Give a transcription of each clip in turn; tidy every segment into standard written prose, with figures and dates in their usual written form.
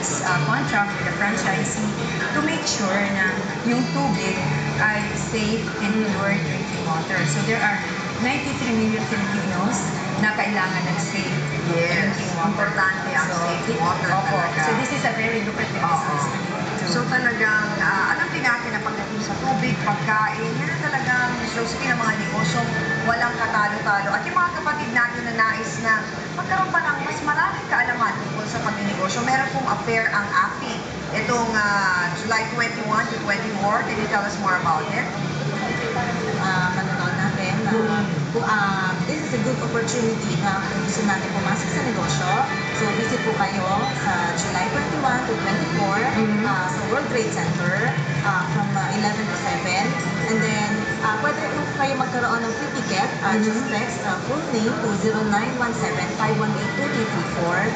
this contract with the franchisee to make sure na yung tubig ay safe and pure drinking water. So there are 93 million Filipinos na kailangan ng safe drinking water. Importante ang safe water talaga. So this is a very lucrative business to me. So talagang, alam din natin na pagdating sa tubig, pagkain, yan ang talagang philosophy ng mga negosyo, walang katalo-talo. At yung mga kapatid natin na nais na magkaroon pa ng mas maraming kaalaman tungkol sa pagninegosyo, meron pong affair ang AFI. Itong July 21 to 24, can you tell us more about it? Manonood natin this is a good opportunity na kung gusto natin pumasok sa negosyo. So visit po kayo sa July 21 to 24 sa World Trade Center from 11 to 7. And then pwede po kayo magkaroon ng free ticket. Just text full name to 0917-518-2334.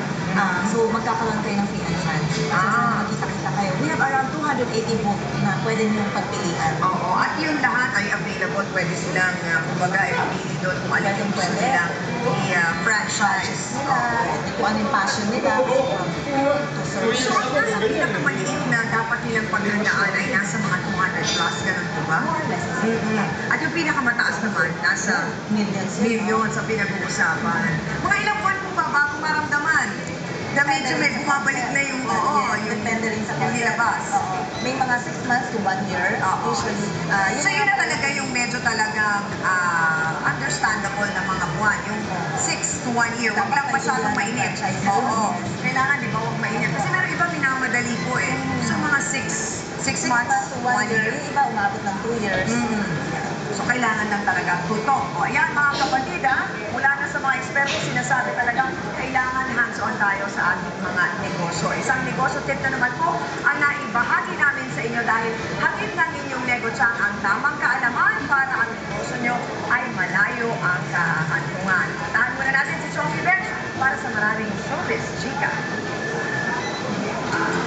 So magkakaroon kayo ng free entrance. So sana magkita-kita kayo. We have around 280 booths na pwede niyong pagpilian. Oo, at yung lahat ay available. Pwede silang, kumbaga, ipili doon kung ano yung gusto nilang i-franchise. Kung ano yung passion nila, from food to service. So, nasa pinakamaliit na dapat nilang paghandaan ay nasa mga 200 plus, ganun po ba? At yung pinakamataas naman, nasa millions sa pinag-uusapan. Mga ilang buwan po ba bago maramdaman? Na medyo may bumabalik na yung, depende rin sa yung nilabas. May mga 6 months to 1 year, usually. So yun na talaga yung medyo talagang understandable na mga buwan. Yung 6 to 1 year. Huwag lang masyadong mainit. Oo. Kailangan, di ba, huwag mainit. Kasi meron iba minamadali po eh. So mga 6 months to 1 year. Yung iba umabot ng 2 years. So kailangan lang talaga tutok. O ayan mga kapatid mula na sa mga eksperto, sinasabi talagang kailangan hands-on tayo sa ating mga negosyo. Isang negosyo tip na naman po ang naibahagi namin sa inyo dahil hatid ng inyong negosyang ang tamang kaalaman para ang negosyo nyo ay malayo ang kahantungan. Tahan muna natin si Chonky Bench para sa maraming showbiz, chika.